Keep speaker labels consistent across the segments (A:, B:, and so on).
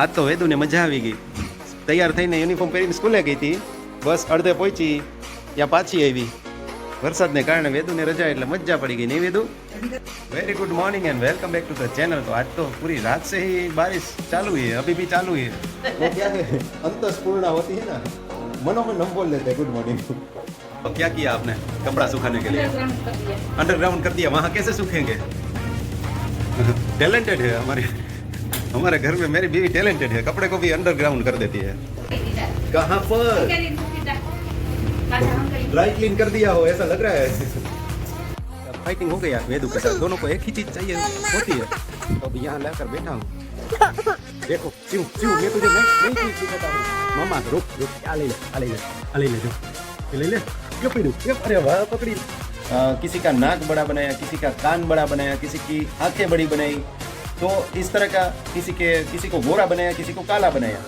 A: આજ તો વેદુને મજા આવી ગઈ. તૈયાર થઈને યુનિફોર્મ પહેરીને સ્કૂલે ગઈ હતી. બસ અડધે પહોંચી ત્યાં પાછી આવી. વરસાદને કારણે વેદુને રજા એટલે મજા પડી ગઈ નહીં વેદુ? Very good morning and welcome back to the channel. तो आज तो पूरी रात से ही बारिश चालू है, अभी भी चालू है. वो क्या है, अंतस्पूर्णा होती है ना, मनो में हम बोल लेते हैं गुड मॉर्निंग. तो क्या किया आपने कपड़ा सुखाने के लिए? अंडरग्राउंड कर दिया. वहाँ कैसे सूखेंगे? टैलेंटेड है हमारे घर में मेरी बीवी टैलेंटेड है, कपड़े को भी अंडरग्राउंड कर देती है. कहाँ पर? ड्राई क्लीन कर दिया हो ऐसा लग रहा है. फाइटिंग हो गया वेदू के साथ, दोनों को एक ही चीज चाहिए होती है. तो अभी यहाँ लाकर बैठा हूँ. देखो क्यों क्यों मैं तुझे नहीं चीज सिखाता हूँ. मामा रुक रुक, आ ले ले जो ले ले क्यों पीड़ू. अरे वाह पकड़ी. किसी का नाक बड़ा बनाया, किसी का कान बड़ा बनाया, किसी की आंखें बड़ी बनाई. तो इस तरह का किसी को गोरा बनाया, किसी को काला बनाया.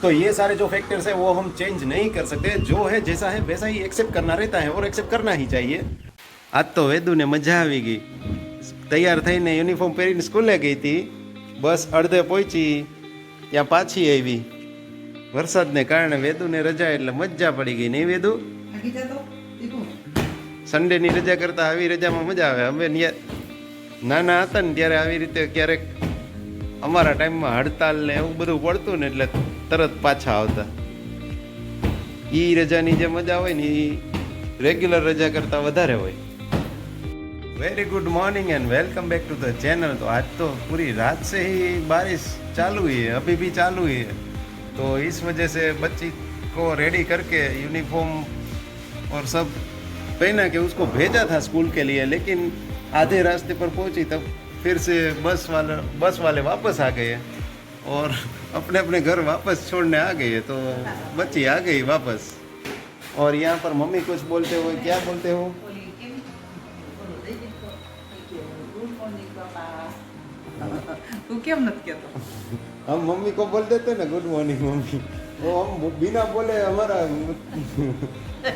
A: तो ये सारे जो फैक्टर्स है वो हम चेंज नहीं कर सकते. जो है जैसा है वैसा ही एक्सेप्ट करना रहता है और एक्सेप्ट करना ही चाहिए. आज तो વેદુને મજા આવી ગઈ. તૈયાર થઈને યુનિફોર્મ પહેરીને સ્કૂલે ગઈ હતી. બસ અડધે પહોંચી ત્યાં પાછી આવી. વરસાદને કારણે વેદુને રજા એટલે મજા પડી ગઈ નહીં વેદુ? સન્ડેની રજા કરતાં આવી રજામાં મજા આવે. અમે નાના હતા ને ત્યારે આવી રીતે ક્યારેક અમારા ટાઈમમાં હડતાલ ને એવું બધું પડતું ને એટલે તરત પાછા આવતા. એ રજાની જે મજા હોય ને એ રેગ્યુલર રજા કરતાં વધારે હોય. Very good morning and welcome back to the channel. तो आज तो पूरी रात से ही बारिश चालू ही है, अभी भी चालू ही है. तो इस वजह से बच्ची को रेडी करके यूनिफॉर्म और सब पहना के उसको भेजा था स्कूल के लिए. लेकिन आधे रास्ते पर पहुंची तब फिर से बस वाले वापस आ गए और अपने अपने घर वापस छोड़ने आ गए. तो बच्ची आ गई वापस. और यहाँ पर मम्मी कुछ बोलते हुए क्या बोलते हो?
B: तू क्यों मत कहता?
A: हम मम्मी को बोल देते ना गुड मॉर्निंग मम्मी. वो हम बिना बोले हमारा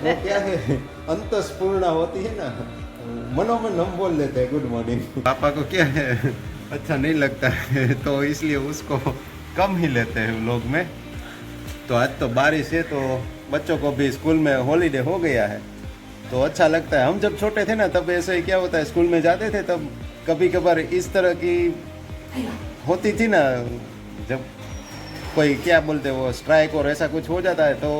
A: वो क्या है, अंतस्पूर्णा होती है ना, मनो में हम बोल देते हैं गुड मॉर्निंग. पापा को क्या है अच्छा नहीं लगता है तो इसलिए उसको कम ही लेते हैं लोग में. तो आज तो बारिश है तो बच्चों को भी स्कूल में हॉलीडे हो गया है तो अच्छा लगता है. हम जब छोटे थे ना तब ऐसे ही क्या होता है, स्कूल में जाते थे तब कभी कभार इस तरह की होती थी ना, जब कोई क्या बोलते वो स्ट्राइक और ऐसा कुछ हो जाता है तो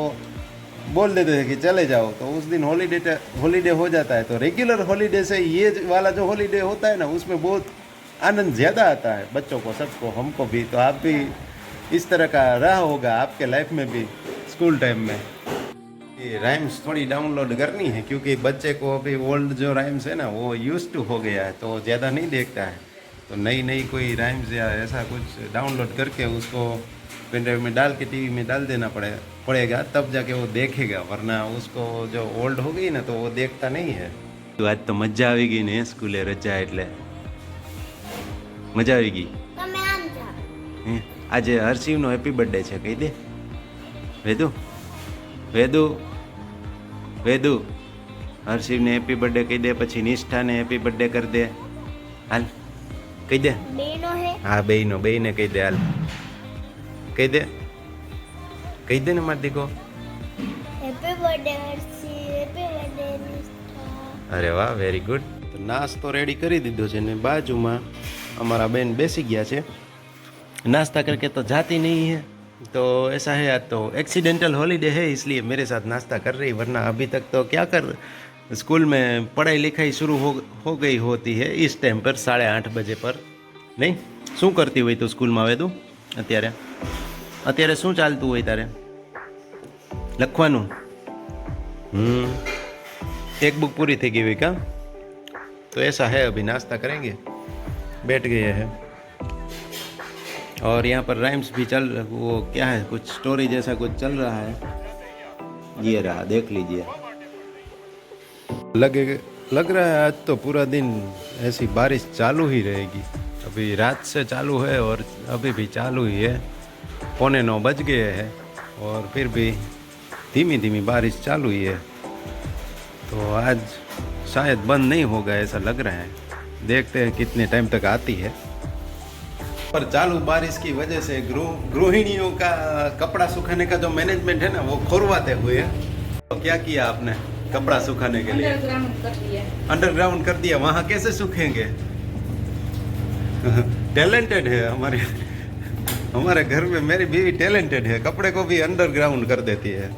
A: बोल देते थे कि चले जाओ. तो उस दिन हॉलीडे हो जाता है. तो रेगुलर हॉलीडे से ये वाला जो हॉलीडे होता है ना उसमें बहुत आनंद ज़्यादा आता है बच्चों को, सबको, हमको भी. तो आप भी इस तरह का रहा होगा आपके लाइफ में भी स्कूल टाइम में. ये राइम्स थोड़ी डाउनलोड करनी है क्योंकि बच्चे को अभी ओल्ड जो राइम्स है ना वो यूज्ड टू हो गया है तो ज़्यादा नहीं देखता है. तो नई कोई राइम्स या ऐसा कुछ डाउनलोड करके उसको पेन ड्राइव में डाल के टीवी में डाल देना पड़ेगा तब जाके वो देखेगा. वरना उसको जो ओल्ड हो गई ना तो वो देखता नहीं है. तो आज तो मजा આવી ગઈ ને સ્કૂલે રજા એટલે મજા આવી ગઈ. આજે હર્ષિવનો હેપી બર્થડે છે કહી દે વેદુ. વેદુ વેદુ હર્ષિવને હેપી બર્થડે કહી દે. પછી નિષ્ઠાને હેપી બર્થડે કરી દે. હાલ કહી દે. હા બેયને કહી દે. હાલ કહી દે ને માર દીકો.
C: Happy birthday Harshi, happy birthday નિષ્ઠા.
A: અરે વાહ વેરી ગુડ. તો નાસ્તો રેડી કરી દીધો છે ને બાજુમાં અમારા બેન બેસી ગયા છે. नाश्ता करके तो जाती नहीं है तो ऐसा है. आज तो एक्सीडेंटल हॉलीडे है इसलिए मेरे साथ नाश्ता कर रही. वरना अभी तक तो क्या कर, स्कूल में पढ़ाई लिखाई शुरू हो गई होती है इस टाइम पर 8:30 बजे पर. नहीं શું કરતી હોય તો સ્કૂલમાં વેદુ? અત્યારે શું ચાલતું હોય તારે? લખવાનું? एक बुक पूरी थी गई का. तो ऐसा है अभी नाश्ता करेंगे, बैठ गए हैं. और यहाँ पर राइम्स भी चल, वो क्या है कुछ स्टोरी जैसा कुछ चल रहा है. ये रहा देख लीजिए. लग रहा है आज तो पूरा दिन ऐसी बारिश चालू ही रहेगी. अभी रात से चालू है और अभी भी चालू ही है. 8:45 बज गए हैं और फिर भी धीमी धीमी बारिश चालू ही है. तो आज शायद बंद नहीं होगा ऐसा लग रहा है. देखते हैं कितने टाइम तक आती है. पर चालू बारिश की वजह से गृहिणियों का कपड़ा सुखाने का जो मैनेजमेंट है ना वो खोरवाते हुए है। तो क्या किया आपने कपड़ा सुखाने के लिए?
B: अंडरग्राउंड कर दिया।
A: अंडरग्राउंड कर दिया। वहाँ कैसे सूखेंगे? टैलेंटेड है हमारे घर में मेरी बीवी टैलेंटेड है, कपड़े को भी अंडरग्राउंड कर देती है।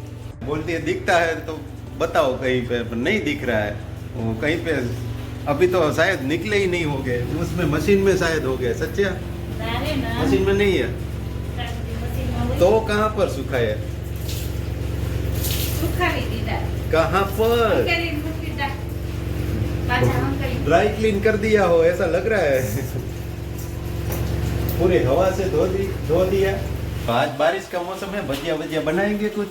A: बोलती है दिखता है तो बताओ कहीं पे, नहीं दिख रहा है वो कहीं पे। अभी तो शायद निकले ही नहीं होंगे, उसमें मशीन में शायद हो गए। सच्चा मशीन में नहीं है तो कहाँ पर सुखाए? कहाँ पर? ड्राई क्लीन कर दिया हो ऐसा लग रहा है। पूरी हवा से धो दिया। आज बारिश का मौसम है, भजिया बनाएंगे कुछ?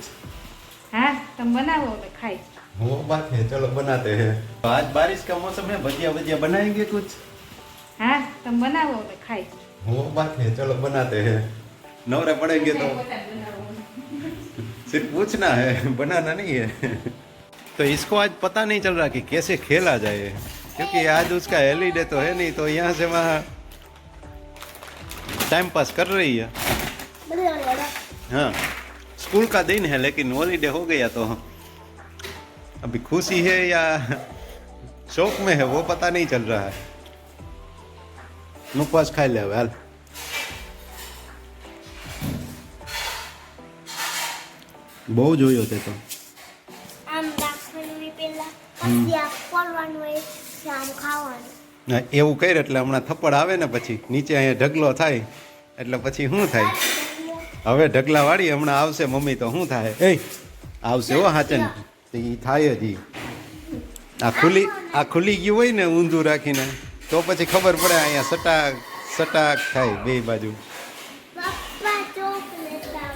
B: हाँ तुम बनाओ मैं खाई।
A: वो बात है, चलो बनाते हैं। आज बारिश का मौसम है, भजिया बनाएंगे कुछ?
B: हाँ तुम बनाओ मैं खाई।
A: वो बात है, चलो बनाते हैं। नवरे पड़ेंगे तो सिर्फ पूछना है, बनाना नहीं है। तो इसको आज पता नहीं चल रहा कि कैसे खेला जाए, क्योंकि आज उसका हॉलीडे तो है नहीं, तो यहाँ से वहाँ टाइम पास कर रही है। हाँ स्कूल का दिन है लेकिन हॉलीडे हो गया, तो अभी खुशी है या शौक में है वो पता नहीं चल रहा है। मुखवास खाई ले हाल। બહુ જોયો તે તો
C: આમ રાખવાનું પેલા પછી આ ખોલવાનું હોય છે આમ ખાવાનું.
A: ના એવું કરે એટલે હમણાં થપ્પડ આવે ને પછી નીચે અહીંયા ઢગલો થાય એટલે પછી શું થાય? હવે ઢગલા વાળી હમણાં આવશે મમ્મી તો શું થાય? એ આવશે હો હાચન એ થાય જ ઈ. આ ખુલી ગયું હોય ને ઊંધું રાખીને તો પછી ખબર પડે અહીંયા સટાક થાય બે બાજુ.
C: પપ્પા ચોકલેટ લાવ.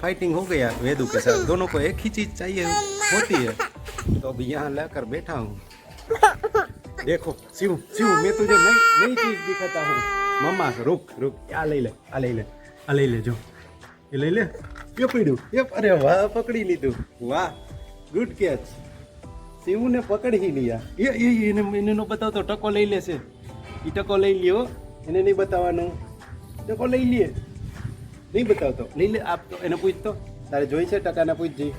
A: फाइटिंग हो गया वेदू के साथ, दोनों को एक ही चीज चाहिए होती है। तो अभी यहाँ लाकर बैठा हूँ। देखो शिव मैं तुझे नई चीज दिखाता हूँ। मम्मा रुक आ ले जो ये ले ये पकड़ू ये, अरे वाह पकड़ी ली तू, वाह गुड कैच। शिव ने पकड़ ही लिया। ये इन्हें बताओ तो टको ले ले से, ये टको ले लियो, इन्हें नहीं बतावानो, टको ले लिए नहीं बताओ तो नहीं ले। आप तो इन्हें पूछ तो तारे जोई से टका ना पूछ जी।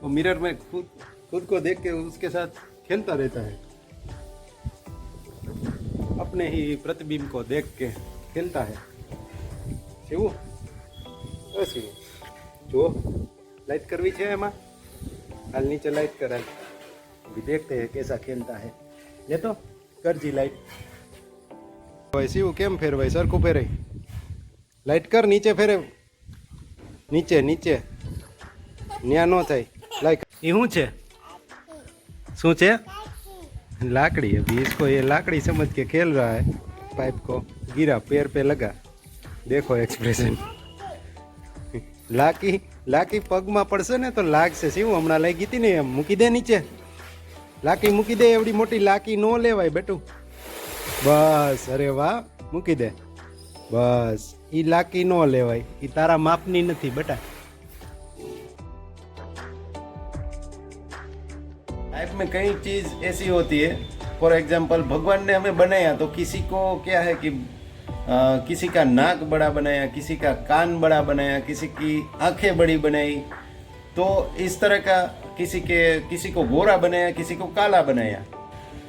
A: वो मिरर में खुद को देख के उसके साथ खेलता रहता है, अपने ही प्रतिबिंब को देख के खेलता है। शिवू शिवू जो लाइट करवी छे एमा हाल नीचे लाइट कर, अभी देखते हैं कैसा खेलता है। ये तो कर जी लाइट। भाई शिवू केम फेर भाई सर को फेरे लाइट कर, नीचे फेरे, नीचे न्या नो થાય लाइक। ये શું છે लाकड़ी। अभी इसको ये लाकड़ी समझ के खेल रहा है। पाइप को गिरा, पैर पे लगा, देखो एक्सप्रेशन। लाकी पग में पड़से ने तो लाग से शिव हमणा लई गई ने, मूकी दे नीचे, लाकी मूकी दे। एवडी मोटी लाकी नो लेवाय बेटू, बस। अरे वाह मूकी दे बस। ई लाकी नो लेवाय, ई तारा मापनी नहीं बेटा। लाइफ में कई चीज ऐसी होती है, फॉर एग्जाम्पल भगवान ने हमें बनाया तो किसी को क्या है कि किसी का नाक बड़ा बनाया, किसी का कान बड़ा बनाया, किसी की आंखें बड़ी बनाई, तो इस तरह का किसी को गोरा बनाया, किसी को काला बनाया।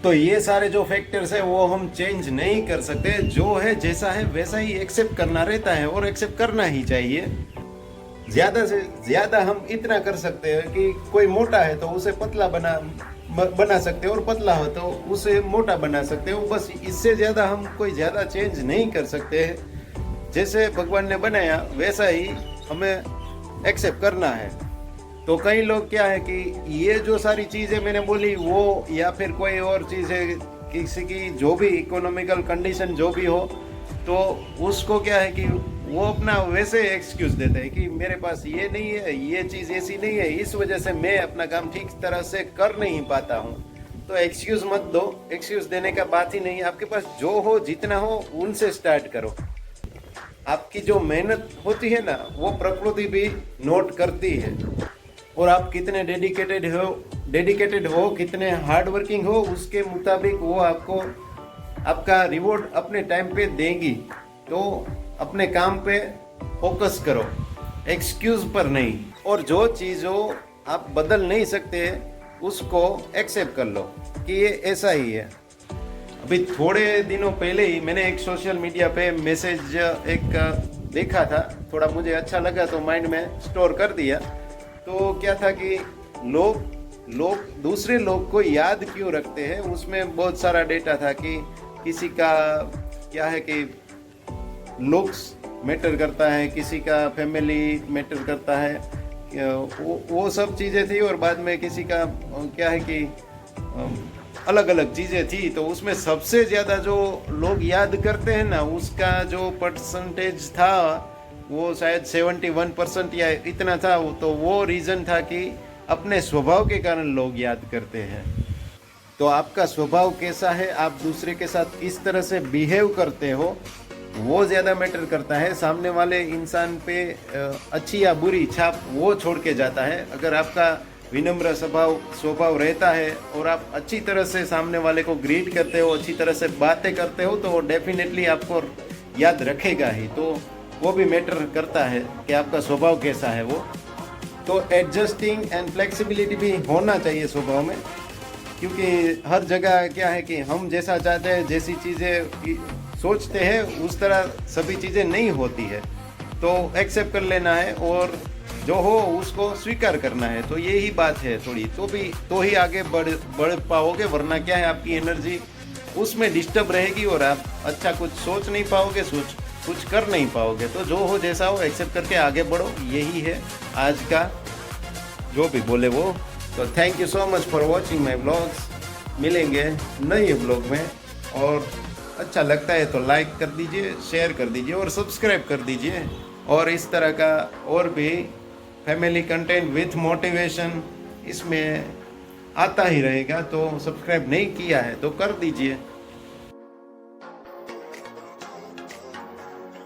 A: तो ये सारे जो फैक्टर्स है वो हम चेंज नहीं कर सकते। जो है जैसा है वैसा ही एक्सेप्ट करना रहता है, और एक्सेप्ट करना ही चाहिए। ज्यादा से ज्यादा हम इतना कर सकते हैं कि कोई मोटा है तो उसे पतला बना सकते हैं, और पतला हो तो उसे मोटा बना सकते हैं। बस इससे ज्यादा हम कोई ज्यादा चेंज नहीं कर सकते हैं। जैसे भगवान ने बनाया वैसा ही हमें एक्सेप्ट करना है। तो कई लोग क्या है कि ये जो सारी चीजें मैंने बोली वो, या फिर कोई और चीज है, किसी की जो भी इकोनॉमिकल कंडीशन जो भी हो, तो उसको क्या है कि वो अपना वैसे एक्सक्यूज देते हैं कि मेरे पास ये नहीं है, ये चीज़ ऐसी नहीं है, इस वजह से मैं अपना काम ठीक तरह से कर नहीं पाता हूँ। तो एक्सक्यूज मत दो, एक्सक्यूज देने का बात ही नहीं। आपके पास जो हो, जितना हो, उनसे स्टार्ट करो। आपकी जो मेहनत होती है ना, वो प्रकृति भी नोट करती है, और आप कितने डेडिकेटेड हो, कितने हार्ड वर्किंग हो, उसके मुताबिक वो आपको आपका रिवॉर्ड अपने टाइम पे देंगी। तो अपने काम पे फोकस करो, एक्सक्यूज पर नहीं। और जो चीज़ों आप बदल नहीं सकते उसको एक्सेप्ट कर लो कि ये ऐसा ही है। अभी थोड़े दिनों पहले ही मैंने एक सोशल मीडिया पे मैसेज एक देखा था, थोड़ा मुझे अच्छा लगा तो माइंड में स्टोर कर दिया। तो क्या था कि लोग दूसरे लोग को याद क्यों रखते हैं, उसमें बहुत सारा डेटा था कि किसी का क्या है कि लुक्स मैटर करता है, किसी का फैमिली मैटर करता है, वो सब चीज़ें थी। और बाद में किसी का क्या है कि अलग अलग चीज़ें थी। तो उसमें सबसे ज़्यादा जो लोग याद करते हैं ना, उसका जो परसेंटेज था वो शायद 71% या इतना था। तो वो रीज़न था कि अपने स्वभाव के कारण लोग याद करते हैं। तो आपका स्वभाव कैसा है, आप दूसरे के साथ किस तरह से बिहेव करते हो, वो ज़्यादा मैटर करता है। सामने वाले इंसान पे अच्छी या बुरी छाप वो छोड़ के जाता है। अगर आपका विनम्र स्वभाव रहता है और आप अच्छी तरह से सामने वाले को ग्रीट करते हो, अच्छी तरह से बातें करते हो, तो वो डेफिनेटली आपको याद रखेगा ही। तो वो भी मैटर करता है कि आपका स्वभाव कैसा है वो। तो एडजस्टिंग एंड फ्लेक्सिबिलिटी भी होना चाहिए स्वभाव में, क्योंकि हर जगह क्या है कि हम जैसा चाहते हैं, जैसी चीज़ें सोचते हैं, उस तरह सभी चीज़ें नहीं होती है। तो एक्सेप्ट कर लेना है और जो हो उसको स्वीकार करना है। तो यही बात है थोड़ी, तो ही आगे बढ़ पाओगे, वरना क्या है आपकी एनर्जी उसमें डिस्टर्ब रहेगी और आप अच्छा कुछ सोच नहीं पाओगे, कुछ कर नहीं पाओगे। तो जो हो जैसा हो एक्सेप्ट करके आगे बढ़ो, यही है आज का जो भी बोले वो। तो thank you so much for watching my blogs. मिलेंगे नए ब्लॉग में, और अच्छा लगता है तो लाइक कर दीजिए, शेयर कर दीजिए और सब्सक्राइब कर दीजिए। और इस तरह का और भी फैमिली कंटेंट विथ मोटिवेशन इसमें आता ही रहेगा। तो सब्सक्राइब नहीं किया है तो कर दीजिए।